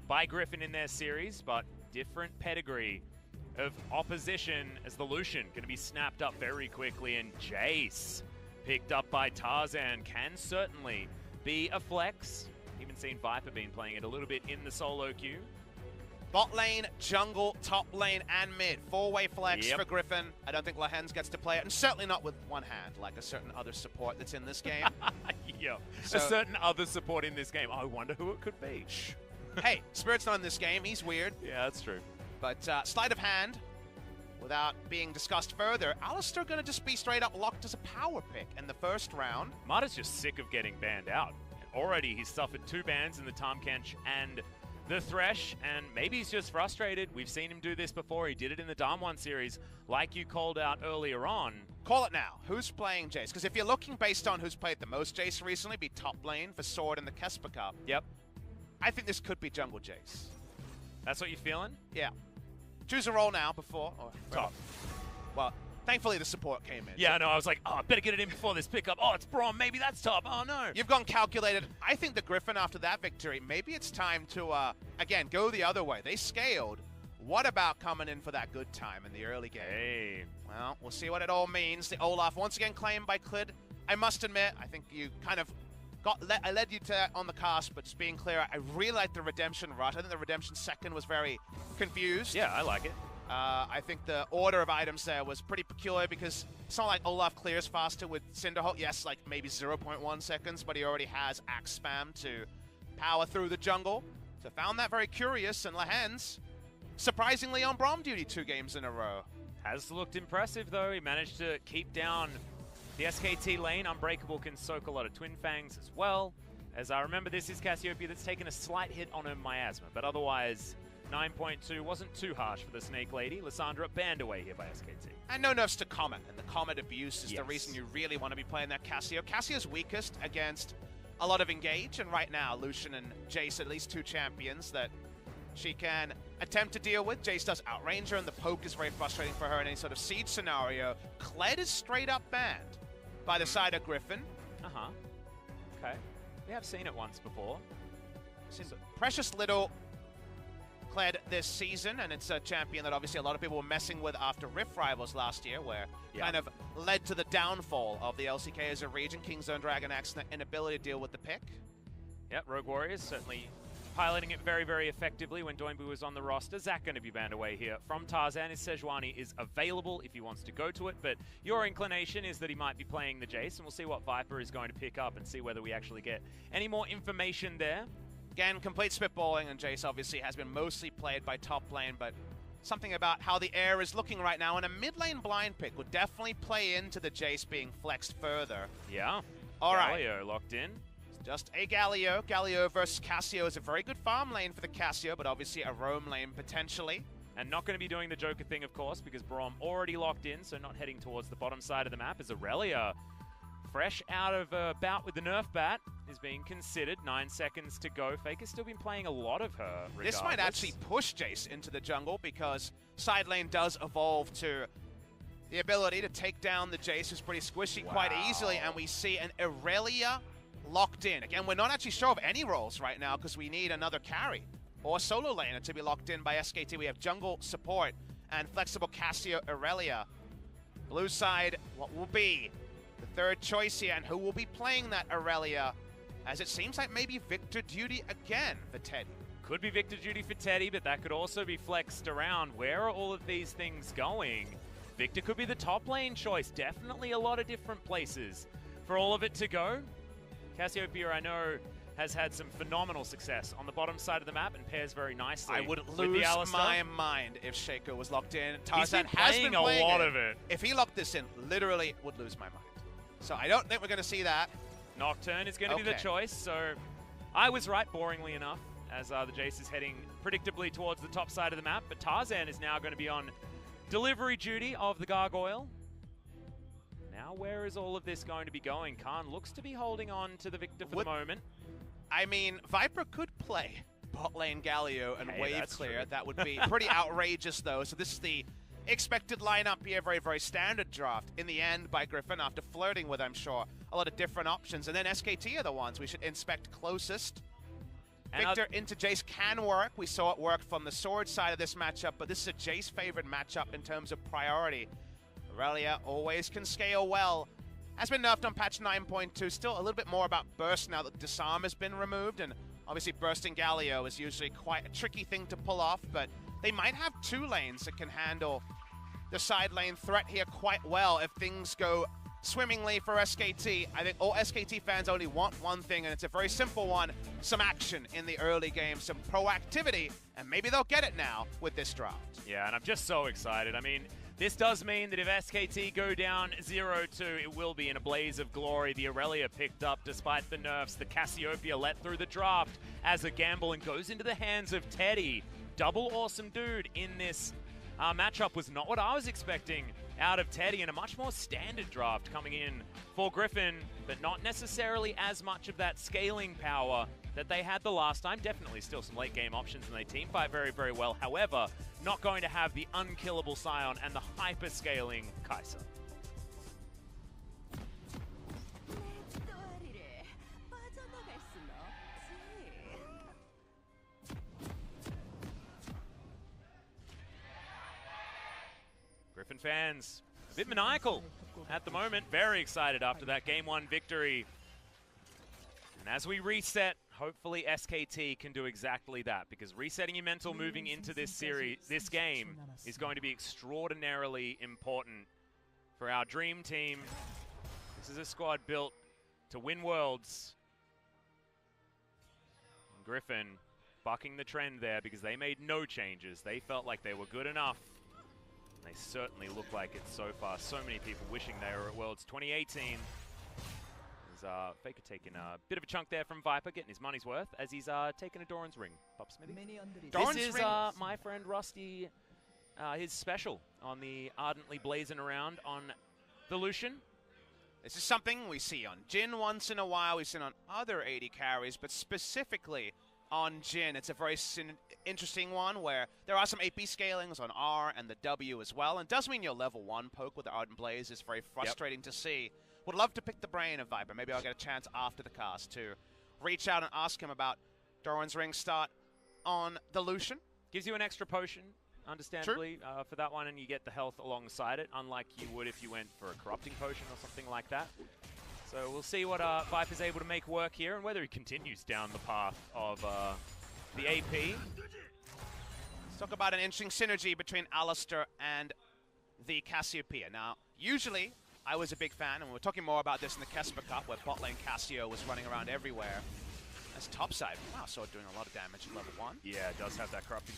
by Griffin in their series, but different pedigree of opposition as the Lucian going to be snapped up very quickly, and Jace picked up by Tarzan can certainly be a flex. Even seen Viper been playing it a little bit in the solo queue. Bot lane, jungle, top lane, and mid. Four-way flex for Griffin. I don't think Lahens gets to play it, and certainly not with one hand, like a certain other support that's in this game. Yeah, so, a certain other support in this game. I wonder who it could be. Hey, Spirit's not in this game. He's weird. Yeah, that's true. But sleight of hand, without being discussed further, Alistar going to just be straight up locked as a power pick in the first round. Marta's just sick of getting banned out. Already, he's suffered 2 bans in the Tahm-Kench and the Thresh, and maybe he's just frustrated. We've seen him do this before. He did it in the Damwon series, like you called out earlier on. Call it now. Who's playing Jace? Because if you're looking based on who's played the most Jace recently, be top lane for Sword in the Kesper Cup. Yep. I think this could be jungle Jace. That's what you're feeling? Yeah. Choose a role now before. Or top. Well, thankfully the support came in. Yeah, no, I was like, oh, I better get it in before this pickup. Oh, it's Braum. Maybe that's top. Oh, no. You've gone calculated. I think the Griffin, after that victory, maybe it's time to, again, go the other way. They scaled. What about coming in for that good time in the early game? Hey. Well, we'll see what it all means. The Olaf, once again claimed by Clid. I must admit, I think you kind of I led you to that on the cast, but just being clear, I really like the Redemption rush. I think the Redemption second was very confused. Yeah, I like it. I think the order of items there was pretty peculiar because it's not like Olaf clears faster with Cinderholt. Yes, like maybe 0.1 seconds, but he already has axe spam to power through the jungle. So found that very curious, and Lahens surprisingly on Braum duty 2 games in a row. Has looked impressive though. He managed to keep down the SKT lane. Unbreakable can soak a lot of Twin Fangs as well. As I remember, this is Cassiopeia that's taken a slight hit on her miasma, but otherwise 9.2 wasn't too harsh for the Snake Lady. Lissandra banned away here by SKT. And no nerfs to Comet, and the Comet abuse is the reason you really want to be playing that Cassio. Cassio's weakest against a lot of engage, and right now Lucian and Jace, at least 2 champions that she can attempt to deal with. Jace does outrange her, and the poke is very frustrating for her in any sort of siege scenario. Kled is straight up banned by the side of Griffin. Uh-huh. Okay. We have seen it once before. Precious little Kled this season, and it's a champion that obviously a lot of people were messing with after Rift Rivals last year, where kind of led to the downfall of the LCK as a region. Kingzone Dragon Axe and the inability to deal with the pick. Yep, Rogue Warriors certainly piloting it very, very effectively when Doinbu was on the roster. Zach going to be banned away here from Tarzan. His Sejuani is available if he wants to go to it, but your inclination is that he might be playing the Jace, and we'll see what Viper is going to pick up and see whether we actually get any more information there. Again, complete spitballing, and Jace obviously has been mostly played by top lane, but something about how the air is looking right now, and a mid lane blind pick would definitely play into the Jace being flexed further. Yeah. All right. Galio locked in. Just a Galio. Galio versus Cassio is a very good farm lane for the Cassio, but obviously a roam lane potentially. And not going to be doing the Joker thing, of course, because Braum already locked in, so not heading towards the bottom side of the map. As Aurelia, fresh out of a bout with the Nerf bat, is being considered. 9 seconds to go. Faker's still been playing a lot of her, regardless. This might actually push Jace into the jungle, because side lane does evolve to the ability to take down the Jace, who's pretty squishy quite easily, and we see an Aurelia locked in. Again, we're not actually sure of any roles right now because we need another carry or solo laner to be locked in by SKT. We have jungle support and flexible Cassio Aurelia. Blue side, what will be the third choice here, and who will be playing that Aurelia, as it seems like maybe Victor Duty again for Teddy. Could be Victor Duty for Teddy, but that could also be flexed around. Where are all of these things going? Victor could be the top lane choice. Definitely a lot of different places for all of it to go. Cassiopeia, I know, has had some phenomenal success on the bottom side of the map and pairs very nicely. I would lose my mind if Shaco was locked in. Tarzan has been playing a lot of it. If he locked this in, literally would lose my mind. So I don't think we're going to see that. Nocturne is going to be the choice, so I was right, boringly enough, as the Jace is heading predictably towards the top side of the map, but Tarzan is now going to be on delivery duty of the Gargoyle. Now, where is all of this going to be going? Khan looks to be holding on to the Victor for the moment. I mean, Viper could play bot lane Galio and wave clear. True. That would be pretty outrageous, though. So this is the expected lineup here, very, very standard draft in the end by Griffin after flirting with, I'm sure, a lot of different options. And then SKT are the ones we should inspect closest. Victor into Jace can work. We saw it work from the sword side of this matchup, but this is a Jace favorite matchup in terms of priority. Aurelia always can scale well. Has been nerfed on patch 9.2. Still a little bit more about burst now that disarm has been removed, and obviously bursting Galio is usually quite a tricky thing to pull off, but they might have two lanes that can handle the side lane threat here quite well if things go swimmingly for SKT. I think all SKT fans only want one thing, and it's a very simple one: some action in the early game, some proactivity, and maybe they'll get it now with this draft. Yeah, and I'm just so excited. I mean, this does mean that if SKT go down 0-2, it will be in a blaze of glory. The Aurelia picked up despite the nerfs. The Cassiopeia let through the draft as a gamble and goes into the hands of Teddy. Double awesome dude in this matchup was not what I was expecting out of Teddy, and a much more standard draft coming in for Griffin, but not necessarily as much of that scaling power that they had the last time. Definitely still some late game options, and they team fight very, very well. However, not going to have the unkillable Scion and the hyper scaling Kai'Sa. Griffin fans, a bit maniacal at the moment. Very excited after that Game 1 victory. And as we reset, hopefully SKT can do exactly that, because resetting your mental moving into this series, this game, is going to be extraordinarily important for our dream team. This is a squad built to win worlds. And Griffin bucking the trend there because they made no changes. They felt like they were good enough. They certainly look like it so far. So many people wishing they were at Worlds 2018. There's Faker taking a bit of a chunk there from Viper, getting his money's worth as he's taking a Doran's ring. Pop Smithy. This is my friend Rusty, his special on the Ardently blazing around on the Lucian. This is something we see on Jhin once in a while. We've seen on other AD carries, but specifically on Jhin, it's a very interesting one where there are some AP scalings on R and the W as well, and does mean your level 1 poke with the Ardent Blaze is very frustrating to see. Would love to pick the brain of Viper. Maybe I'll get a chance after the cast to reach out and ask him about Doran's Ring start on the Lucian. Gives you an extra potion, understandably, for that one, and you get the health alongside it, unlike you would if you went for a Corrupting Potion or something like that. So we'll see what Viper's able to make work here, and whether he continues down the path of the AP. Let's talk about an interesting synergy between Alistar and the Cassiopeia. Now, usually I was a big fan, and we're talking more about this in the Kesper Cup, where bot lane Cassio was running around everywhere. That's topside. Wow, so doing a lot of damage at level 1. Yeah, it does have that Corrupting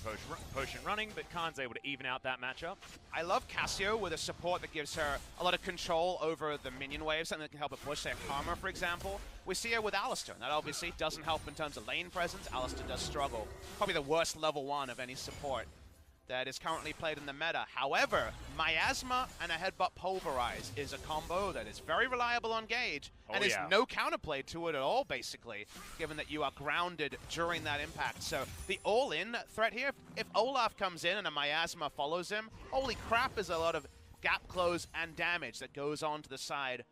Potion running, but Khan's able to even out that matchup. I love Cassio with a support that gives her a lot of control over the minion waves, something that can help her push, say, Karma, for example. We see her with Alistar, and that obviously doesn't help in terms of lane presence. Alistar does struggle. Probably the worst level 1 of any support that is currently played in the meta. However, Miasma and a Headbutt Pulverize is a combo that is very reliable on gauge, and is no counterplay to it at all, basically, given that you are grounded during that impact. So the all-in threat here, if Olaf comes in and a Miasma follows him, holy crap, is a lot of gap close and damage that goes on to the side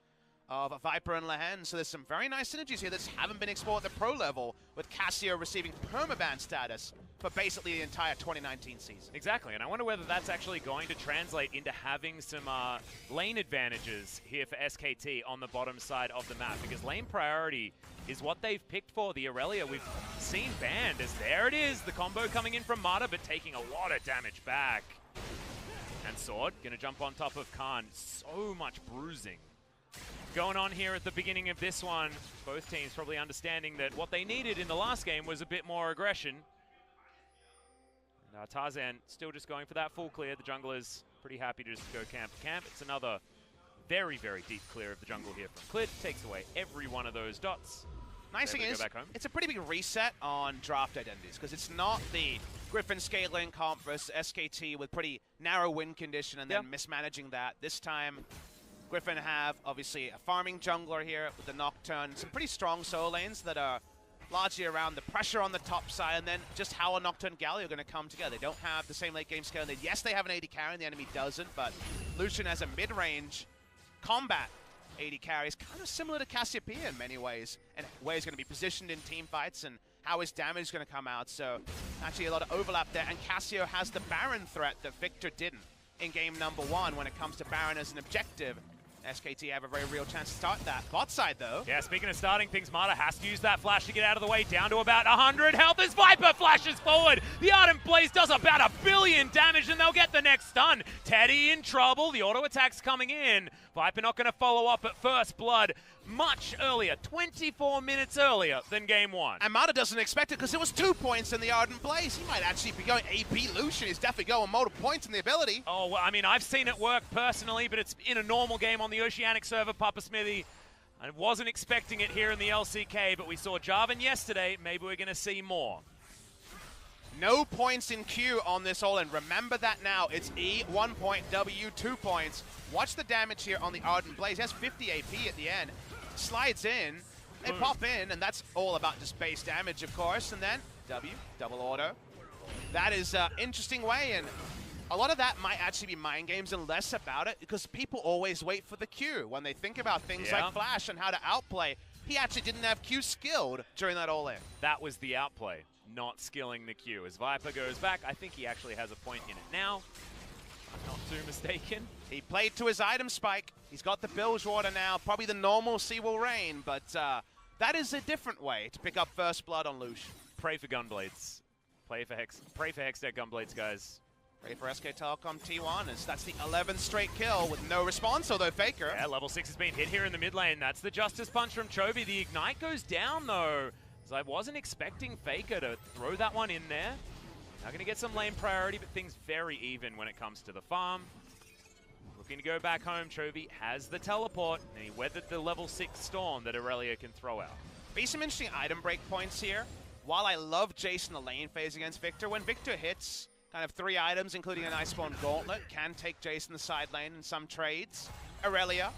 of Viper and Lehen. So there's some very nice synergies here that haven't been explored at the pro level, with Cassio receiving permaban status for basically the entire 2019 season. Exactly, and I wonder whether that's actually going to translate into having some lane advantages here for SKT on the bottom side of the map, because lane priority is what they've picked for. The Aurelia we've seen banned, as there it is, the combo coming in from Mata, but taking a lot of damage back. And Sword gonna jump on top of Khan. So much bruising going on here at the beginning of this one. Both teams probably understanding that what they needed in the last game was a bit more aggression. And Tarzan still just going for that full clear. The jungler's pretty happy to just go camp to camp. It's another very, very deep clear of the jungle here from Clid. Takes away every one of those dots. Nice thing is, it's a pretty big reset on draft identities, because it's not the Griffin scaling comp versus SKT with pretty narrow win condition and then mismanaging that. This time, Griffin have, obviously, a farming jungler here with the Nocturne. Some pretty strong solo lanes that are largely around the pressure on the top side, and then just how a Nocturne Galio are going to come together. They don't have the same late game scale. Yes, they have an AD carry, and the enemy doesn't, but Lucian has a mid-range combat AD carry. Is kind of similar to Cassiopeia in many ways, and where he's going to be positioned in team fights and how his damage is going to come out. So actually a lot of overlap there. And Cassio has the Baron threat that Victor didn't in game number 1 when it comes to Baron as an objective. SKT have a very real chance to start that. Bot side, though. Yeah, speaking of starting things, Mata has to use that flash to get out of the way. Down to about 100 health as Viper flashes forward. The Ardent Blaze does about 1 billion damage, and they'll get the next stun. Teddy in trouble. The auto attack's coming in. Viper not going to follow up at first blood much earlier, 24 minutes earlier than game 1. And Mata doesn't expect it because it was 2 points in the Ardent Blaze. He might actually be going AP Lucian. He's definitely going multiple points in the ability. Oh, well, I mean, I've seen it work personally, but it's in a normal game on the Oceanic server, Papa Smithy. I wasn't expecting it here in the LCK, but we saw Jarvan yesterday. Maybe we're going to see more. No points in Q on this all-in. Remember that now. It's E, 1 point, W, 2 points. Watch the damage here on the Ardent Blaze. He has 50 AP at the end. Slides in, they pop in, and that's all about just base damage, of course. And then W, double auto. That is an interesting way, and a lot of that might actually be mind games and less about it, because people always wait for the Q when they think about things like Flash and how to outplay. He actually didn't have Q skilled during that all-in. That was the outplay, not skilling the Q. As Viper goes back, I think he actually has a point in it now. I'm not too mistaken. He played to his item spike. He's got the Bilge Water now. Probably the normal Sea will Rain, but that is a different way to pick up first blood on Lucian. Pray for Gunblades. Pray for Hextech Gunblades, guys. Pray for SK Telecom T1, as that's the 11th straight kill with no response, although Faker. Yeah, level 6 has been hit here in the mid lane. That's the Justice Punch from Chovy. The Ignite goes down, though, as I wasn't expecting Faker to throw that one in there. Now going to get some lane priority, but things very even when it comes to the farm. Looking to go back home, Chovy has the teleport, and he weathered the level 6 storm that Aurelia can throw out. Be some interesting item break points here. While I love Jace in the lane phase against Victor, when Victor hits kind of 3 items, including an Iceborne Gauntlet, can take Jace in the side lane in some trades. Aurelia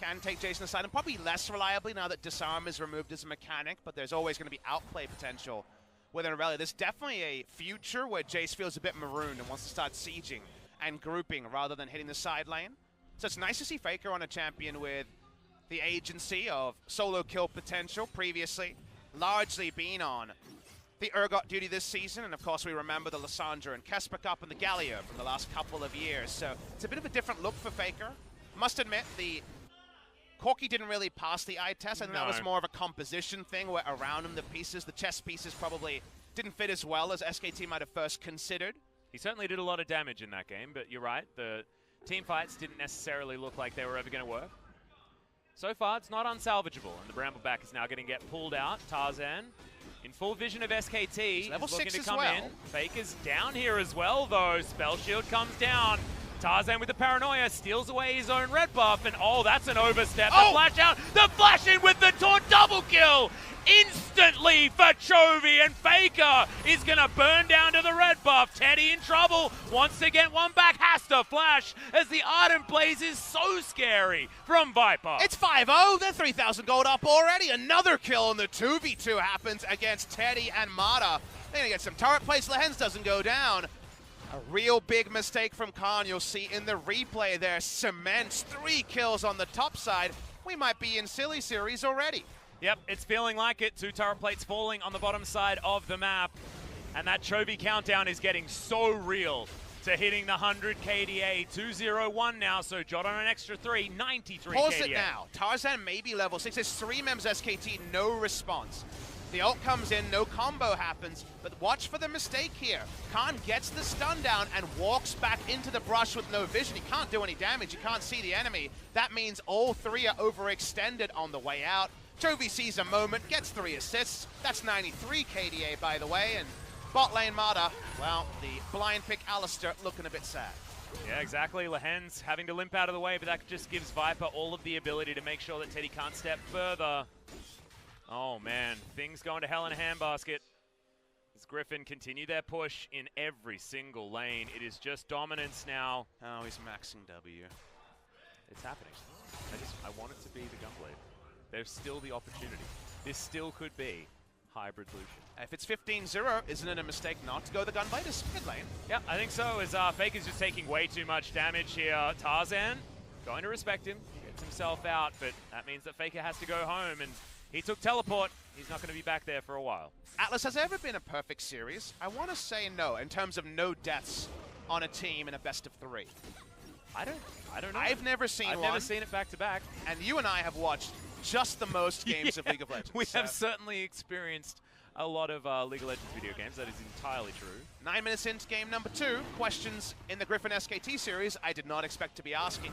can take Jace in the side, and probably less reliably now that Disarm is removed as a mechanic, but there's always going to be outplay potential with an Aurelia. There's definitely a future where Jace feels a bit marooned and wants to start sieging and grouping rather than hitting the side lane. So it's nice to see Faker on a champion with the agency of solo kill potential, previously largely been on the Urgot duty this season, and of course we remember the Lysandra and Kesper Cup and the Galio from the last couple of years. So it's a bit of a different look for Faker. Must admit, the Corki didn't really pass the eye test. I think that was more of a composition thing where around him the chess pieces probably didn't fit as well as SKT might have first considered. He certainly did a lot of damage in that game, but you're right, the team fights didn't necessarily look like they were ever going to work. So far, it's not unsalvageable, and the Brambleback is now going to get pulled out. Tarzan, in full vision of SKT, level is looking 6 to as come well. in. Faker's down here as well, though. Spell Shield comes down. Tarzan with the paranoia steals away his own red buff, and oh, that's an overstep. The flash out, the flash in with the taunt, double kill! Instantly for Chovy, and Faker is going to burn down to the red buff. Teddy in trouble, wants to get one back, has to flash, as the Ardent Blaze is so scary from Viper. It's 5-0, they're 3,000 gold up already. Another kill on the 2v2 happens against Teddy and Mata. They're going to get some turret plays, Lehens doesn't go down. A real big mistake from Khan, you'll see in the replay there. Cements 3 kills on the top side. We might be in silly series already. Yep, it's feeling like it. 2 turret plates falling on the bottom side of the map. And that Chovy countdown is getting so real to hitting the 100 KDA. 201 now, so jot on an extra 3, 93 Pause KDA. it now. Tarzan maybe level 6. There's 3 members SKT, no response. The ult comes in, no combo happens, but watch for the mistake here. Khan gets the stun down and walks back into the brush with no vision. He can't do any damage, he can't see the enemy. That means all 3 are overextended on the way out. Chovy sees a moment, gets 3 assists. That's 93 KDA, by the way, and bot lane Mata, well, the blind pick Alistair looking a bit sad. Yeah, exactly. Lehens having to limp out of the way, but that just gives Viper all of the ability to make sure that Teddy can't step further. Oh man, things going to hell in a handbasket. As Griffin continue their push in every single lane. It is just dominance now. Oh, he's maxing W. It's happening. I want it to be the Gunblade. There's still the opportunity. This still could be Hybrid Lucian. If it's 15-0, isn't it a mistake not to go the Gunblade? It's mid lane. Yeah, I think so, as Faker's just taking way too much damage here. Tarzan, going to respect him, gets himself out, but that means that Faker has to go home, and he took teleport. He's not going to be back there for a while. Atlas, has there ever been a perfect series? I want to say no, in terms of no deaths on a team in a best-of-3. I don't know. I've never seen one. I've never seen it back-to-back. And you and I have watched just the most games of League of Legends. We have certainly experienced a lot of League of Legends video games. That is entirely true. 9 minutes into game number 2. Questions in the Griffin SKT series I did not expect to be asking.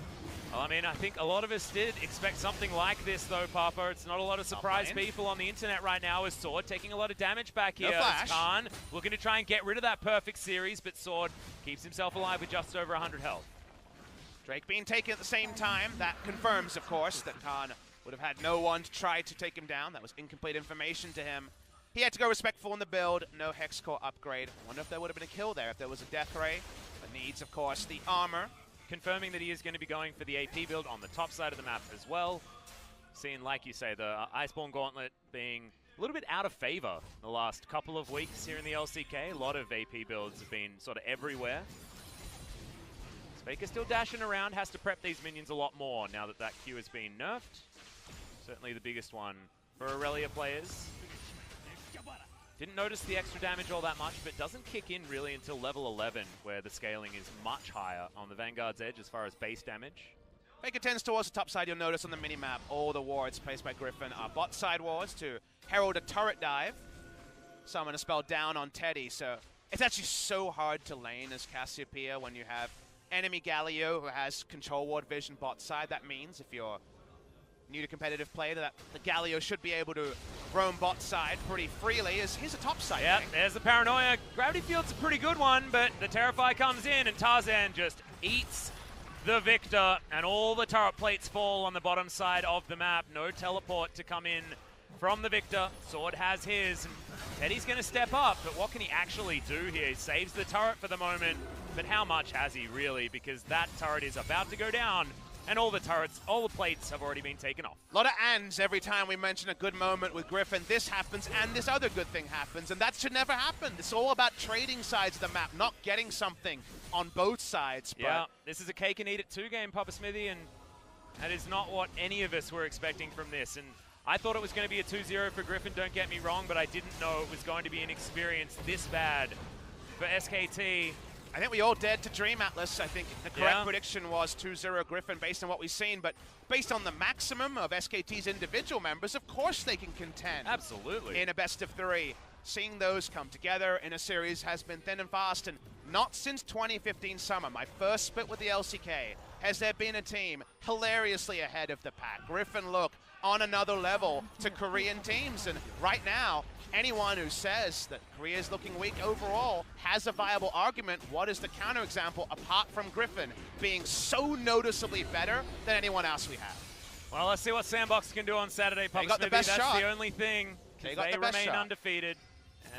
Well, I mean, I think a lot of us did expect something like this, though, Papa. It's not a lot of surprise people on the internet right now as Sword taking a lot of damage back here. No flash. Khan looking to try and get rid of that perfect series, but Sword keeps himself alive with just over 100 health. Drake being taken at the same time. That confirms, of course, that Khan would have had no one to try to take him down. That was incomplete information to him. He had to go respectful in the build. No Hex Core upgrade. I wonder if there would have been a kill there if there was a Death Ray. But needs, of course, the armor. Confirming that he is going to be going for the AP build on the top side of the map as well. Seeing, like you say, the Iceborne Gauntlet being a little bit out of favor the last couple of weeks here in the LCK. A lot of AP builds have been sort of everywhere. Faker still dashing around, has to prep these minions a lot more now that that Q has been nerfed. Certainly the biggest one for Aurelia players. Didn't notice the extra damage all that much, but doesn't kick in really until level 11, where the scaling is much higher on the Vanguard's edge as far as base damage. Faker tends towards the top side. You'll notice on the minimap, all the wards placed by Griffin are bot side wards to herald a turret dive. Summon a spell down on Teddy, so it's actually so hard to lane as Cassiopeia when you have enemy Galio who has control ward vision bot side. That means if you're new to competitive play, that the Galio should be able to roam bot side pretty freely. Here's a top side. Yeah, there's the Paranoia. Gravity Field's a pretty good one, but the Terrify comes in and Tarzan just eats the Victor, and all the turret plates fall on the bottom side of the map. No teleport to come in from the Victor. Sword has his, and Teddy's going to step up, but what can he actually do here? He saves the turret for the moment, but how much has he really? Because that turret is about to go down, and all the turrets, all the plates have already been taken off. A lot of ands every time we mention a good moment with Griffin. This happens, and this other good thing happens, and that should never happen. It's all about trading sides of the map, not getting something on both sides. Yeah, this is a cake and eat it 2 game, Papa Smithy, and that is not what any of us were expecting from this. And I thought it was going to be a 2-0 for Griffin, don't get me wrong, but I didn't know it was going to be an experience this bad for SKT. I think we all dared to dream, Atlas. I think the correct prediction was 2-0 Griffin based on what we've seen, but based on the maximum of SKT's individual members, of course they can contend. Absolutely. In a best of 3. Seeing those come together in a series has been thin and fast, and not since 2015 summer, my first split with the LCK, has there been a team hilariously ahead of the pack. Griffin look on another level to Korean teams, and right now, anyone who says that Korea is looking weak overall has a viable argument. What is the counterexample apart from Griffin being so noticeably better than anyone else we have? Well, let's see what Sandbox can do on Saturday, Papa Smithy. That's the only thing. They remain undefeated.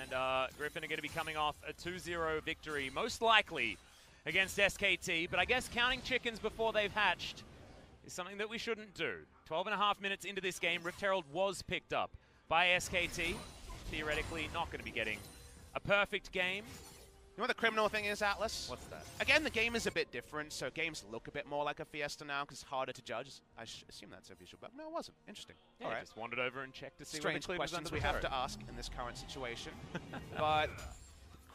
And Griffin are going to be coming off a 2-0 victory, most likely against SKT. But I guess counting chickens before they've hatched is something that we shouldn't do. 12.5 minutes into this game, Rift Herald was picked up by SKT. Theoretically, not going to be getting a perfect game. You know what the criminal thing is, Atlas? What's that? Again, the game is a bit different, so games look a bit more like a Fiesta now because it's harder to judge. I assume that's a visual bug. No, it wasn't. Interesting. Yeah, all right. Just wandered over and checked to see strange questions we have to ask in this current situation. But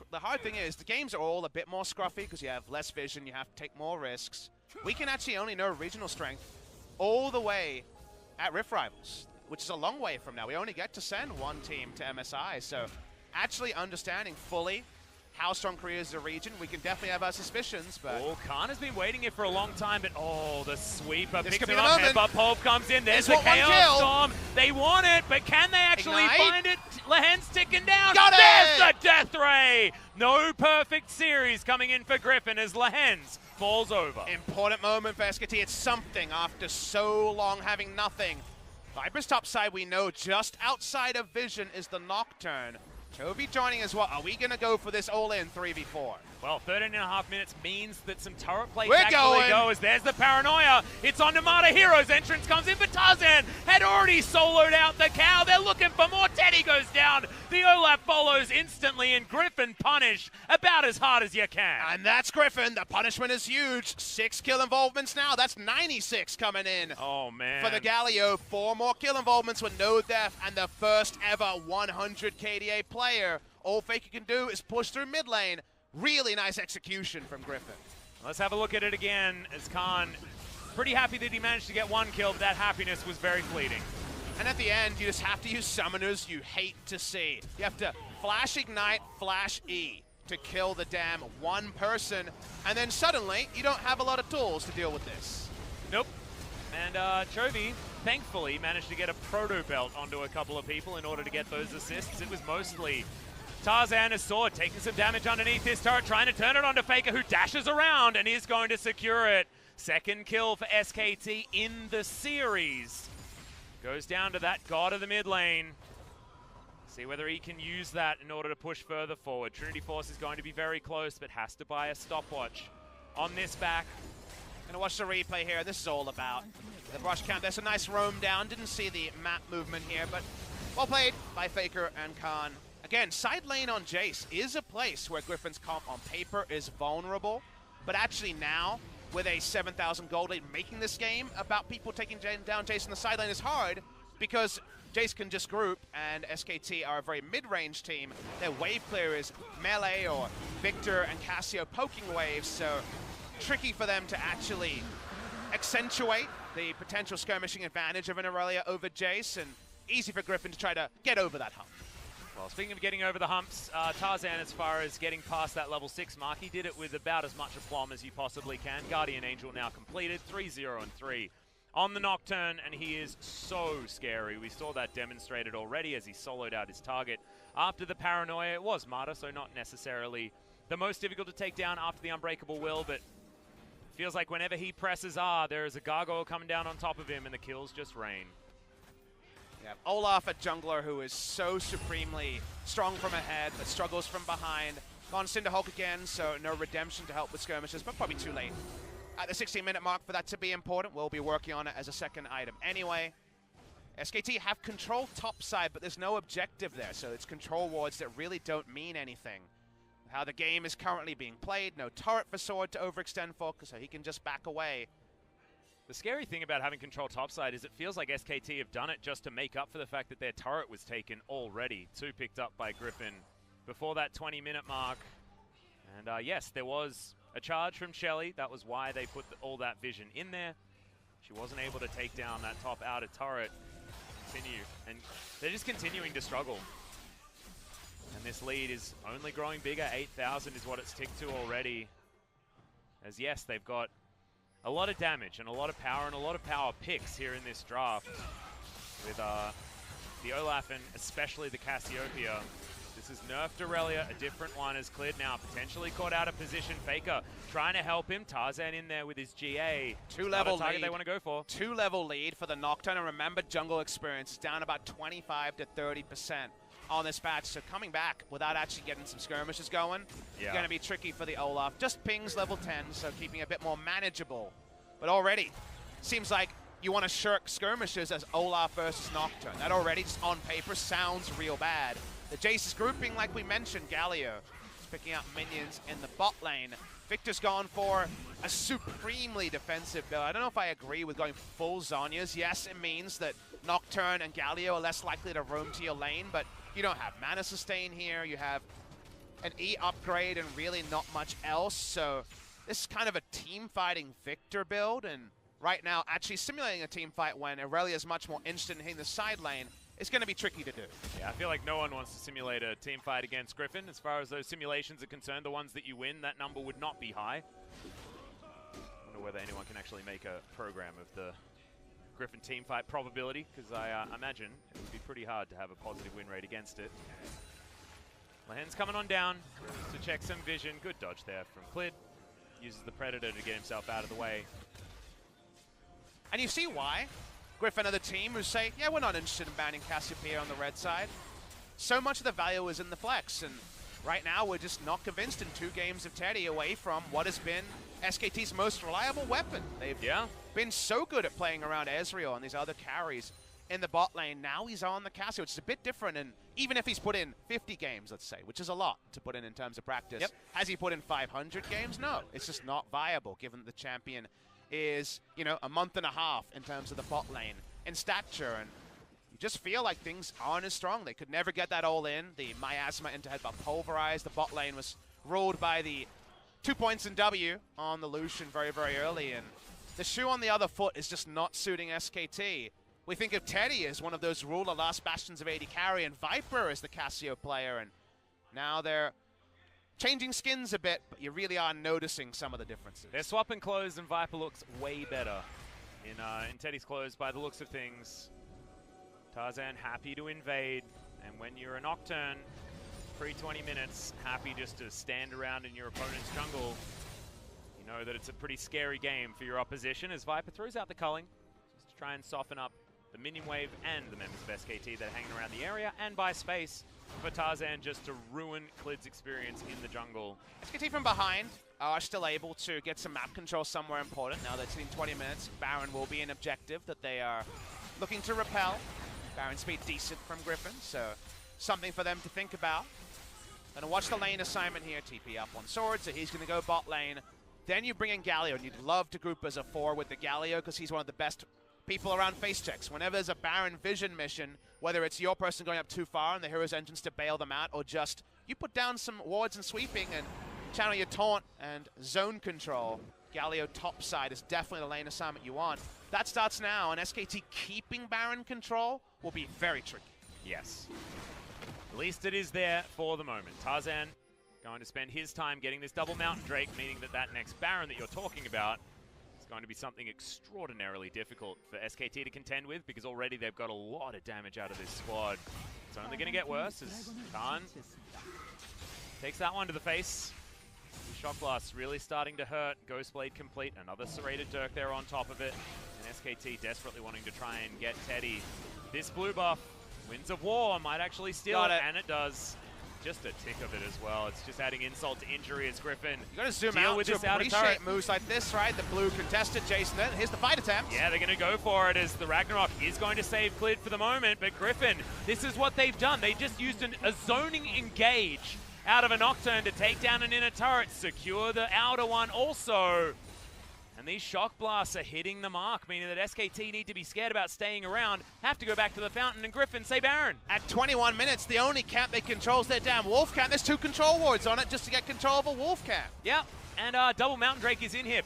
the hard thing is the games are all a bit more scruffy because you have less vision, you have to take more risks. We can actually only know regional strength all the way at Rift Rivals, which is a long way from now. We only get to send one team to MSI, so actually understanding fully how strong Korea is as a region, we can definitely have our suspicions, but... Oh, Khan has been waiting here for a long time, but oh, the sweeper this picks him up, but Pulp comes in, there's the Chaos Storm. They want it, but can they actually find it? Lehen's ticking down. There's the Death Ray! No perfect series coming in for Griffin as Lehen's falls over. Important moment for SKT. It's something after so long having nothing. Viper's top side, we know just outside of vision is the Nocturne. Toby joining as well. Are we going to go for this all-in 3v4? Well, 13.5 minutes means that some turret plates We're actually going. go as there's the paranoia. It's on Namada Heroes. Entrance comes in for Tarzan. Had already soloed out the cow. They're looking for more. Teddy goes down. The Olaf follows instantly, and Griffin punished about as hard as you can. And that's Griffin. The punishment is huge. 6 kill involvements now. That's 96 coming in. Oh, man. For the Galio, 4 more kill involvements with no death, and the first ever 100 KDA player. All Faker can do is push through mid lane. Really nice execution from Griffin. Let's have a look at it again as Khan, pretty happy that he managed to get 1 kill, but that happiness was very fleeting. And at the end, you just have to use summoners you hate to see. You have to flash ignite, flash E to kill the damn one person, and then suddenly you don't have a lot of tools to deal with this. Nope. And Chovy, thankfully, managed to get a proto belt onto a couple of people in order to get those assists. It was mostly Tarzan as sword, taking some damage underneath this turret, trying to turn it onto Faker, who dashes around and is going to secure it. Second kill for SKT in the series. Goes down to that god of the mid lane. See whether he can use that in order to push further forward. Trinity Force is going to be very close, but has to buy a stopwatch on this back. Gonna watch the replay here. This is all about the brush count. There's a nice roam down. Didn't see the map movement here, but well played by Faker and Khan. Again, side lane on Jace is a place where Griffin's comp on paper is vulnerable, but actually now, with a 7,000 gold lead, making this game about people taking down Jace in the side lane is hard, because Jace can just group, and SKT are a very mid-range team. Their wave clear is Melee or Victor and Cassio poking waves, so tricky for them to actually accentuate the potential skirmishing advantage of an Aurelia over Jace, and easy for Griffin to try to get over that hump. Well, speaking of getting over the humps, Tarzan, as far as getting past that level 6 mark, he did it with about as much aplomb as you possibly can. Guardian Angel now completed, 3-0 and 3 on the Nocturne, and he is so scary. We saw that demonstrated already as he soloed out his target. After the paranoia, it was Martyr, so not necessarily the most difficult to take down after the Unbreakable Will, but feels like whenever he presses R, there is a gargoyle coming down on top of him, and the kills just rain. Yeah, Olaf, a jungler who is so supremely strong from ahead, but struggles from behind. Gone Cinderhulk again, so no redemption to help with skirmishes, but probably too late. At the 16-minute mark for that to be important, we'll be working on it as a second item. Anyway, SKT have control topside, but there's no objective there, so it's control wards that really don't mean anything. How the game is currently being played, no turret for Sword to overextend for, so he can just back away. The scary thing about having control topside is it feels like SKT have done it just to make up for the fact that their turret was taken already. 2 picked up by Griffin before that 20-minute mark. And yes, there was a charge from Shelly. That was why they put all that vision in there. She wasn't able to take down that top outer turret. Continue. And they're just continuing to struggle. And this lead is only growing bigger. 8,000 is what it's ticked to already. As yes, they've got a lot of damage and a lot of power and a lot of power picks here in this draft with the Olaf and especially the Cassiopeia. This is nerfed Aurelia, a different one is cleared now, potentially caught out of position. Faker trying to help him. Tarzan in there with his GA. 2-level target lead. They want to go for. 2-level lead for the Nocturne, and remember jungle experience is down about 25 to 30% on this patch, so coming back without actually getting some skirmishes going, going to be tricky for the Olaf. Just pings level 10, so keeping it a bit more manageable. But already, seems like you want to shirk skirmishes as Olaf versus Nocturne. That already, just on paper, sounds real bad. The Jace is grouping, like we mentioned. Galio is picking up minions in the bot lane. Victor's gone for a supremely defensive build. I don't know if I agree with going full Zhonya's. Yes, it means that Nocturne and Galio are less likely to roam to your lane, but you don't have mana sustain here. You have an E upgrade and really not much else. So this is kind of a team fighting Victor build, and right now actually simulating a team fight when Aurelia is much more instant in hitting the side lane is going to be tricky to do. Yeah, I feel like no one wants to simulate a team fight against Griffin. As far as those simulations are concerned, the ones that you win, that number would not be high. I wonder whether anyone can actually make a program of the Griffin team fight probability, because I imagine it would be pretty hard to have a positive win rate against it. Lahen's coming on down to check some vision. Good dodge there from Clid. Uses the Predator to get himself out of the way. And you see why Griffin are the team who say, yeah, we're not interested in banning Cassiopeia on the red side. so much of the value is in the flex, and right now we're just not convinced in 2 games of Teddy away from what has been SKT's most reliable weapon. They've been so good at playing around Ezreal and these other carries in the bot lane. Now he's on the Cassie, which is a bit different, and even if he's put in 50 games, let's say, which is a lot to put in terms of practice, has he put in 500 games? No, it's just not viable given that the champion is, you know, a month and a half in terms of the bot lane in stature, and you just feel like things aren't as strong. They could never get that all in. The Miasma into headbutt pulverized. The bot lane was ruled by the 2 points in W on the Lucian very, very early, and the shoe on the other foot is just not suiting SKT. We think of Teddy as one of those ruler last bastions of AD carry, and Viper as the Cassio player, and now they're changing skins a bit, but you really are noticing some of the differences. They're swapping clothes, and Viper looks way better in Teddy's clothes by the looks of things. Tarzan happy to invade, and when you're a Nocturne, pre-20 minutes, happy just to stand around in your opponent's jungle, you know that it's a pretty scary game for your opposition as Viper throws out the culling just to try and soften up the minion wave and the members of SKT that are hanging around the area, and buy space for Tarzan just to ruin Clid's experience in the jungle. SKT from behind are still able to get some map control somewhere important. Now they're sitting 20 minutes. Baron will be an objective that they are looking to repel. Baron speed decent from Griffin, so something for them to think about. Gonna watch the lane assignment here. TP up on Sword, so he's gonna go bot lane. Then you bring in Galio, and you'd love to group as a 4 with the Galio because he's one of the best people around face checks. Whenever there's a Baron vision mission, whether it's your person going up too far and the hero's entrance to bail them out, or just you put down some wards and sweeping and channel your taunt and zone control, Galio topside is definitely the lane assignment you want. That starts now, and SKT keeping Baron control will be very tricky. Yes. At least it is there for the moment. Tarzan going to spend his time getting this double Mountain Drake, meaning that that next Baron that you're talking about is going to be something extraordinarily difficult for SKT to contend with, because already they've got a lot of damage out of this squad. It's only going to get worse as Khan takes that one to the face. The Shock Blast really starting to hurt. Ghostblade complete. Another Serrated Dirk there on top of it. And SKT desperately wanting to try and get Teddy. This blue buff, Winds of War, might actually steal it, and it does. Just a tick of it as well. It's just adding insult to injury as Griffin. You gotta zoom out with to appreciate moves like this, right? The blue contested Jason. Here's the fight attempt. Yeah, they're gonna go for it as the Ragnarok is going to save Clid for the moment, but Griffin, this is what they've done. They just used a zoning engage out of a Nocturne to take down an inner turret, secure the outer one also. And these Shock Blasts are hitting the mark, meaning that SKT need to be scared about staying around, have to go back to the fountain, and Griffin say Baron. At 21 minutes, the only camp they control is their damn Wolf camp. There's 2 control wards on it just to get control of a Wolf camp. Yeah, and double Mountain Drake is in here.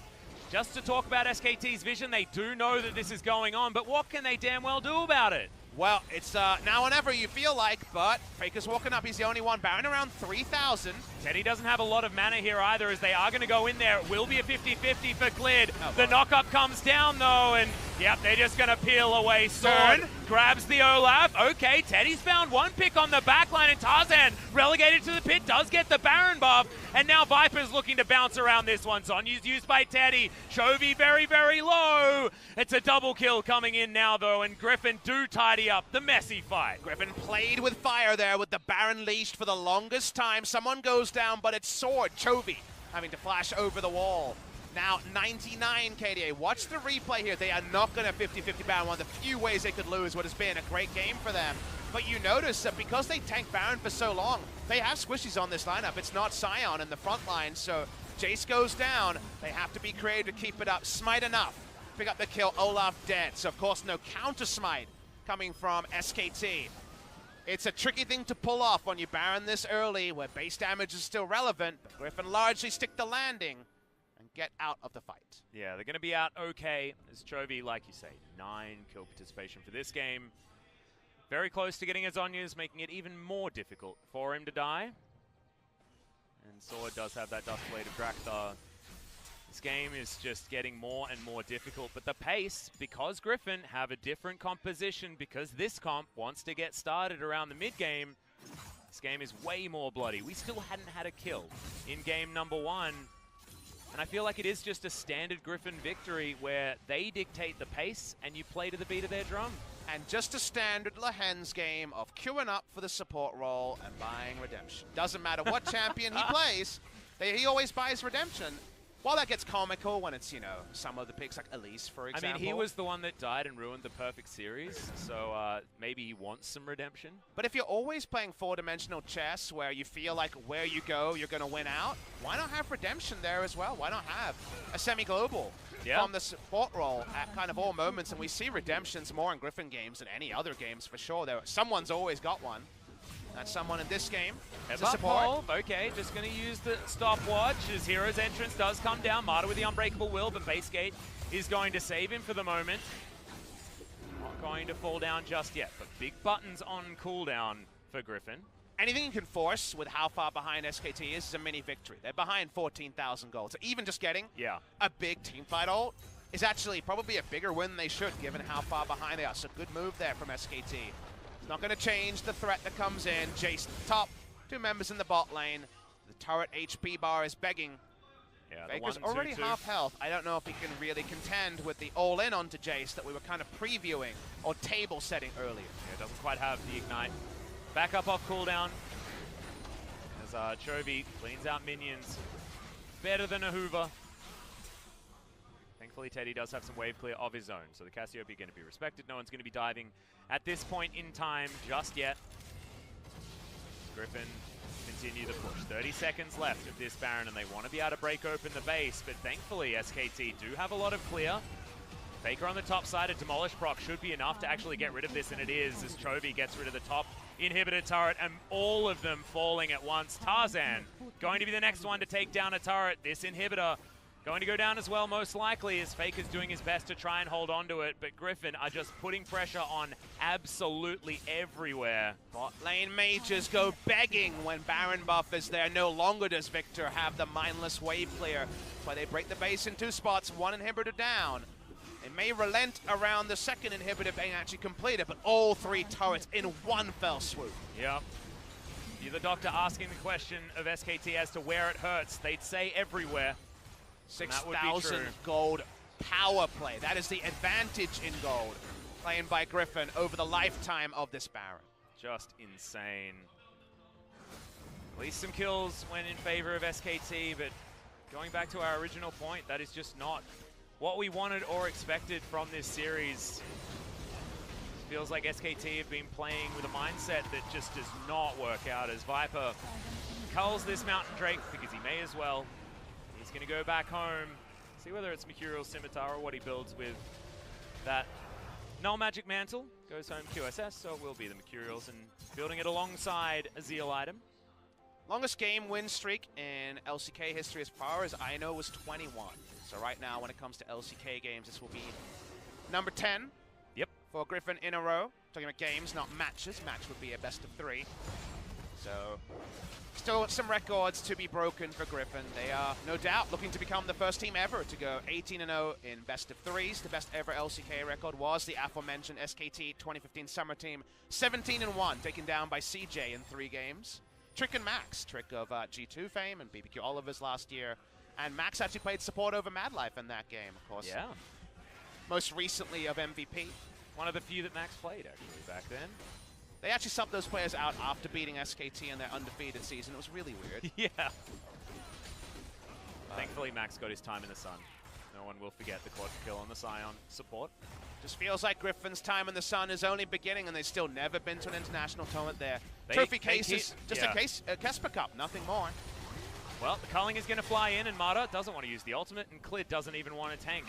Just to talk about SKT's vision, they do know that this is going on, but what can they damn well do about it? Well, it's now or never you feel like, but Faker's walking up. He's the only one. Baron around 3,000. Teddy doesn't have a lot of mana here either, as they are going to go in there. It will be a 50-50 for Clid. The knock-up comes down, though, and yep, they're just going to peel away. Sword grabs the Olaf. Okay, Teddy's found one pick on the backline, and Tarzan, relegated to the pit, does get the Baron buff. And now Viper's looking to bounce around this one. Zonya's used by Teddy. Chovy very, very low. It's a double kill coming in now, though, and Griffin do tidy up the messy fight. Griffin played with fire there with the Baron leashed for the longest time. Someone goes down, but it's Sword, Chovy, having to flash over the wall. Now 99 KDA. Watch the replay here. They are not going to 50-50 Baron. One of the few ways they could lose what has been a great game for them. But you notice that because they tanked Baron for so long, they have squishies on this lineup. It's not Sion in the front line, so Jace goes down. They have to be creative to keep it up. Smite enough. Pick up the kill. Olaf dead. So of course no counter smite coming from SKT. It's a tricky thing to pull off when you Baron this early, where base damage is still relevant, but Griffin largely stick the landing and get out of the fight. Yeah, they're going to be out okay, as Chovy, like you say, 9 kill participation for this game. Very close to getting his Zonyas, making it even more difficult for him to die. And Sword does have that Dustblade of Drakthar. This game is just getting more and more difficult, but the pace, because Griffin have a different composition, because this comp wants to get started around the mid-game, this game is way more bloody. We still hadn't had a kill in game number 1, and I feel like it is just a standard Griffin victory where they dictate the pace and you play to the beat of their drum. and just a standard Lehens game of queuing up for the support role and buying Redemption. Doesn't matter what champion he plays, he always buys Redemption. While that gets comical when it's, you know, some of the picks like Elise, for example. I mean, he was the one that died and ruined the perfect series, so maybe he wants some redemption. But if you're always playing four-dimensional chess where you feel like where you go, you're going to win out, why not have redemption there as well? Why not have a semi-global from the support role at kind of all moments? And we see redemptions more in Griffin games than any other games for sure. Someone's always got one. That's someone in this game. Support. Okay, just going to use the stopwatch as Hero's entrance does come down. Marta with the Unbreakable Will, but Base Gate is going to save him for the moment. Not going to fall down just yet, but big buttons on cooldown for Griffin. Anything you can force with how far behind SKT is a mini victory. They're behind 14,000 gold. So even just getting a big teamfight ult is actually probably a bigger win than they should, given how far behind they are. So good move there from SKT. Not going to change the threat that comes in. Jace top, 2 members in the bot lane. The turret HP bar is begging. Yeah, Faker's already half health. I don't know if he can really contend with the all-in onto Jace that we were kind of previewing or table setting earlier. Yeah, doesn't quite have the ignite. Back up off cooldown as Chovy cleans out minions. Better than a Hoover. Thankfully, Teddy does have some wave clear of his own, so the Cassiopeia going to be respected. No one's going to be diving at this point in time just yet. Griffin continue the push. 30 seconds left of this Baron, and they want to be able to break open the base, but thankfully SKT do have a lot of clear. Faker on the top side, a Demolish proc should be enough to actually get rid of this, and it is, as Chovy gets rid of the top inhibitor turret, and all of them falling at once. Tarzan going to be the next one to take down a turret. This inhibitor going to go down as well, most likely, as Faker's doing his best to try and hold on to it, but Griffin are just putting pressure on absolutely everywhere. Bot lane mages go begging when Baron buff is there. No longer does Victor have the mindless wave clear. That's why they break the base in 2 spots, 1 inhibitor down. They may relent around the second inhibitor being actually completed, but all 3 turrets in 1 fell swoop. Yep. You're the doctor asking the question of SKT as to where it hurts. They'd say everywhere. 6,000 gold power play. That is the advantage in gold, playing by Griffin over the lifetime of this Baron. Just insane. At least some kills went in favor of SKT, but going back to our original point, that is just not what we wanted or expected from this series. It feels like SKT have been playing with a mindset that just does not work out, as Viper culls this Mountain Drake because he may as well. He's going to go back home, see whether it's Mercurial's Scimitar or what he builds with that Null Magic Mantle. Goes home QSS, so it will be the Mercurials, and building it alongside a Zeal item. Longest game win streak in LCK history as far as I know was 21. So right now, when it comes to LCK games, this will be number 10 for Griffin in a row. Talking about games, not matches. Match would be a best of 3. So still some records to be broken for Griffin. They are no doubt looking to become the first team ever to go 18-0 in best of 3s. The best ever LCK record was the aforementioned SKT 2015 Summer Team, 17-1, taken down by CJ in 3 games. Trick and Max, Trick of G2 fame and BBQ Oliver's last year. And Max actually played support over Madlife in that game, of course. Yeah. Most recently of MVP. One of the few that Max played, actually, back then. They actually subbed those players out after beating SKT in their undefeated season. It was really weird. Yeah. Thankfully, Max got his time in the sun. No one will forget the quad kill on the Scion support. Just feels like Griffin's time in the sun is only beginning, and they've still never been to an international tournament there. Trophy case is just a Kesper Cup, nothing more. Well, the culling is going to fly in, and Marta doesn't want to use the ultimate, and Clid doesn't even want to tank.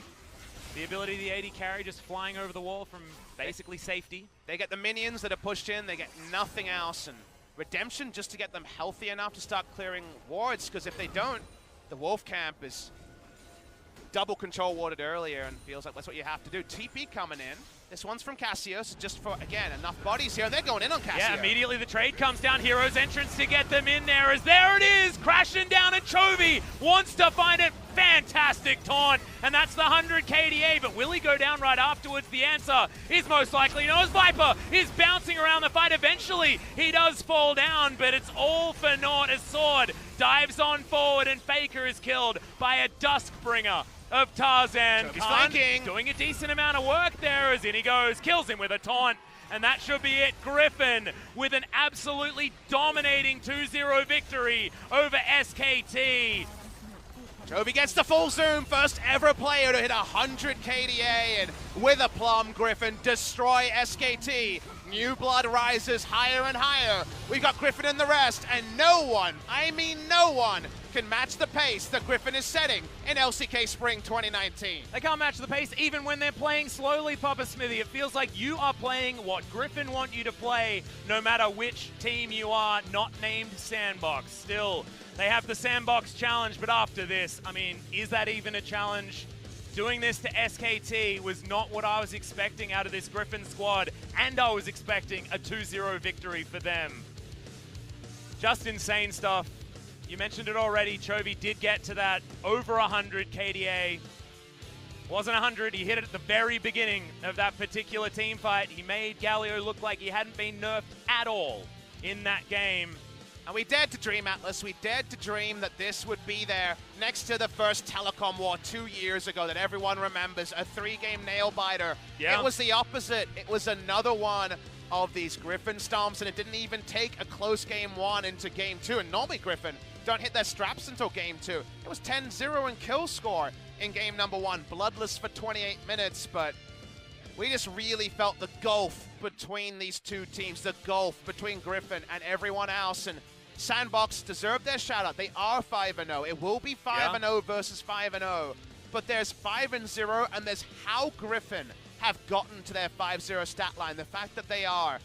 The ability of the AD carry just flying over the wall from basically safety. They get the minions that are pushed in, they get nothing else, and Redemption just to get them healthy enough to start clearing wards, because if they don't, the Wolf Camp is double control warded earlier, and feels like that's what you have to do. TP coming in. This one's from Cassius, just for, again, enough bodies here, and they're going in on Cassius. Yeah, immediately the trade comes down. Hero's entrance to get them in there, as there it is, crashing down, and Chovy wants to find it. Fantastic taunt, and that's the 100 KDA, but will he go down right afterwards? The answer is most likely no, as Viper is bouncing around the fight. Eventually, he does fall down, but it's all for naught, as Sword dives on forward, and Faker is killed by a Duskbringer of Tarzan. Chovy's flanking. Doing a decent amount of work there as in he goes, kills him with a taunt. And that should be it. Griffin with an absolutely dominating 2-0 victory over SKT. Chovy gets the full zoom, first ever player to hit 100 KDA, and with aplomb, Griffin destroy SKT. New blood rises higher and higher. We've got Griffin and the rest, and no one, I mean no one, can match the pace that Griffin is setting in LCK Spring 2019. They can't match the pace even when they're playing slowly, Papa Smithy. It feels like you are playing what Griffin want you to play, no matter which team you are, not named Sandbox. Still, they have the Sandbox challenge, but after this, I mean, is that even a challenge? Doing this to SKT was not what I was expecting out of this Griffin squad, and I was expecting a 2-0 victory for them. Just insane stuff. You mentioned it already, Chovy did get to that over 100 KDA. Wasn't 100, he hit it at the very beginning of that particular team fight. He made Galio look like he hadn't been nerfed at all in that game. And we dared to dream, Atlas, we dared to dream that this would be there next to the first Telecom war 2 years ago that everyone remembers, a 3-game nail-biter. Yeah. It was the opposite. It was another one of these Griffin stomps, and it didn't even take a close game 1 into game 2. And normally Griffin don't hit their straps until game 2. It was 10-0 in kill score in game number 1, bloodless for 28 minutes, but we just really felt the gulf between these two teams, the gulf between Griffin and everyone else, and Sandbox deserved their shout-out. They are 5-0. It will be 5-0 versus 5-0, but there's 5-0, and there's how Griffin have gotten to their 5-0 stat line. The fact that they are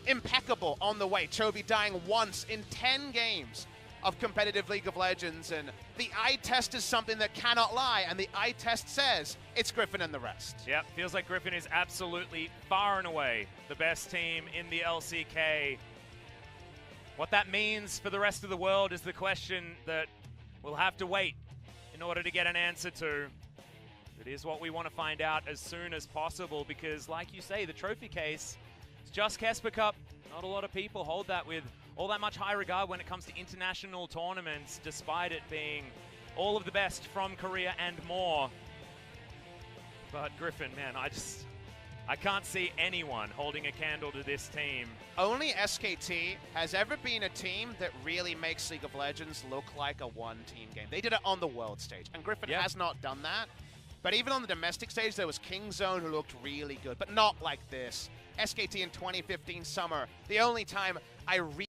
impeccable on the way. Chovy dying once in 10 games of competitive League of Legends, and the eye test is something that cannot lie, and the eye test says it's Griffin and the rest. Yep, feels like Griffin is absolutely far and away the best team in the LCK. What that means for the rest of the world is the question that we'll have to wait in order to get an answer to. It is what we want to find out as soon as possible because, like you say, the trophy case is just Kesper Cup. Not a lot of people hold that with all that much high regard when it comes to international tournaments, despite it being all of the best from Korea and more. But Griffin, man, I can't see anyone holding a candle to this team. Only SKT has ever been a team that really makes League of Legends look like a one-team game. They did it on the world stage, and Griffin has not done that. But even on the domestic stage, there was Kingzone who looked really good, but not like this. SKT in 2015 summer, the only time I